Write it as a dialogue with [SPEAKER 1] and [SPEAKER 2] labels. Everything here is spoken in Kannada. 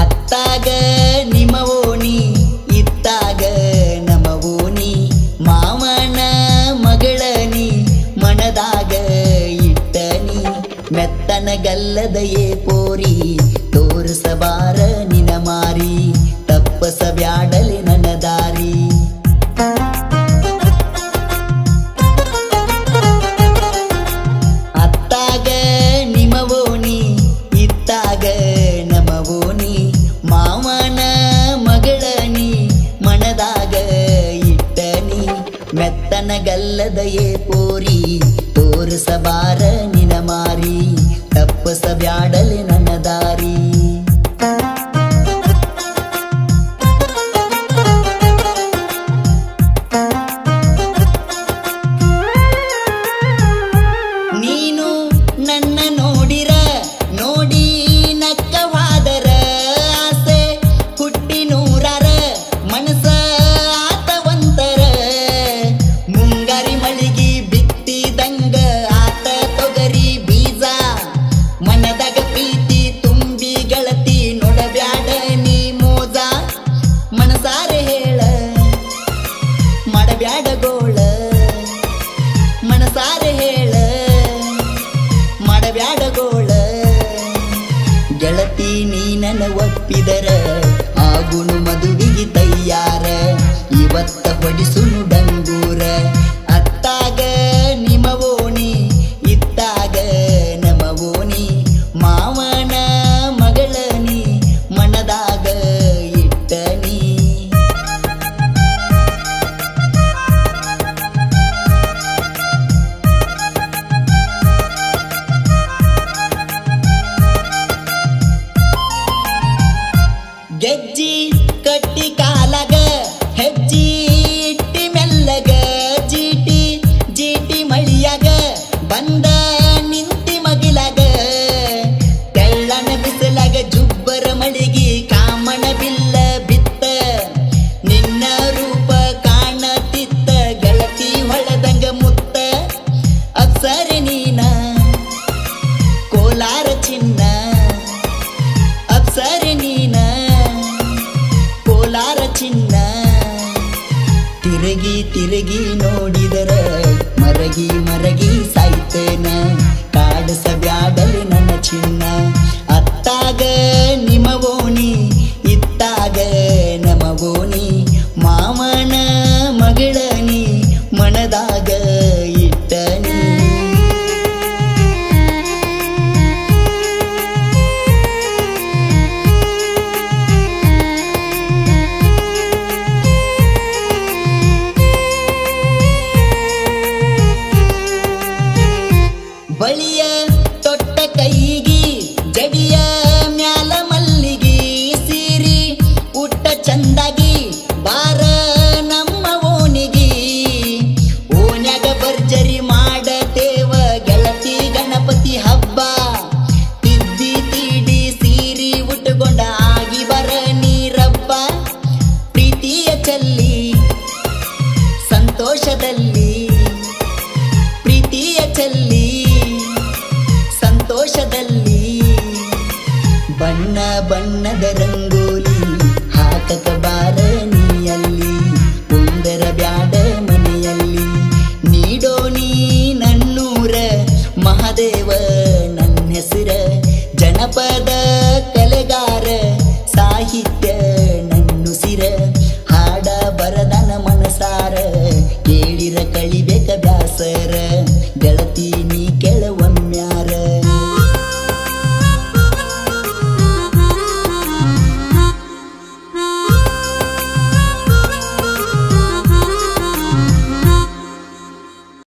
[SPEAKER 1] ಅತ್ತಾಗ ನಿಮ್ಮ ಓಣಿ ಇತ್ತಾಗ ನಮ್ಮ ಓಣಿ ಮಾವನ ಮಗಳನಿ ಮನದಾಗ ಇಟ್ಟನಿ ಮೆತ್ತನ ಗಲ್ಲದಯೇ ಪೋರಿ ತೋರಿಸಬಾರ ನಿನ ಮಾರಿ ತಪ್ಪಸಬ್ಯಾಡಲಿ ನನ್ನ ದಾರಿ ಅತ್ತಾಗ ನಿಮ್ಮ ಓಣಿ ಇತ್ತಾಗ ನಮ್ಮ ಓಣಿ ಮಾವನ ಮಗಳನಿ ಮನದಾಗ ಇಟ್ಟನಿ ಮೆತ್ತನ ಗಲ್ಲದಯೇ ಪೋರಿ ತೋರಿಸಬಾರ ನಿನ ಮಾರಿ ತಪ್ಪಸಬ್ಯಾಡಲಿ ನನ್ನ ದಾರಿ ನೀನು ನನ್ನ ನೋಡಿರ ನೋಡಿ ನಕ್ಕವಾದರ ಆಸೆ ಹುಟ್ಟಿ ನೂರಾರ ಮನಸ ಆತವಂತರ ಮುಂಗಾರಿ ಮಳಿಗಿ ಬಿತ್ತಿದಂಗ ಆತ ತೊಗರಿ ಬೀಜ ಮನದಾಗ ಪ್ರೀತಿ ತುಂಬಿ ಗೆಳತಿ ನೋಡಬ್ಯಾಡ ನೀ ಮೋಜ ಮನಸಾರೆ ಹೇಳ ಮಾಡಬ್ಯಾಡ ಗೋಳ ಮನಸಾರೆ ಹೇಳ ಮಾಡಬ್ಯಾಡ ಗೋಳ ಗೆಳತಿ ನೀ ನನ್ನ ಒಪ್ಪಿದರ ಆಗುನು ಮದುವಿಗೆ ತಯ್ಯಾರ ಇವತ್ತ ಹೊಡಿಸುನು ಡಂಗೂರ ಅತ್ತಾಗ ನಿಮ್ಮ ಓಣಿ ಇತ್ತಾಗ ನಮ್ಮ ಓಣಿ ಮಾವನ ಮಗಳನಿ ಮನದಾಗ ಇಟ್ಟನಿ ಗೆಜ್ಜಿ ಕಟ್ಟಿ ಕಾಲಗ ಹೆಜ್ಜಿ ಇಟ್ಟಿ ಮೆಲ್ಲಗ ಜೀಟಿ ಜೀಟಿ ಮಳಿಯಾಗ ಬಂದ ನಿಂತಿ ಮಗಿಲಾಗ ತೆಳ್ಳನ ಬಿಸಿಲಾಗ ಜುಬ್ಬರ ಮಳಿಗಿ ಕಾಮಣ ಬಿಲ್ಲ ಬಿತ್ತ ನಿನ್ನ ರೂಪ ಕಾಣತಿತ್ತ ಗೆಳತಿ ಹೊಳದಂಗ ಮುತ್ತ ಅಪ್ಸರೆ ನೀನ ಕೋಲಾರ ಚಿನ್ನ ಅಪ್ಸರೆ ನೀನ ಕೋಲಾರ ಚಿನ್ನ ತಿರುಗಿ ತಿರುಗಿ ನೋಡಿದರ ಮರಗಿ ಮರಗಿ ಸಾಯ್ತೇನ ಕಾಡಿಸಬ್ಯಾಡಲಿ ನನ್ನ ಚಿನ್ನ ಅತ್ತಾಗ ನಿಮ್ಮ ಓಣಿ ಇತ್ತಾಗ ನಮ್ಮ ಓಣಿ ಮಾವನ ಮಗಳನಿ ಮನದಾಗ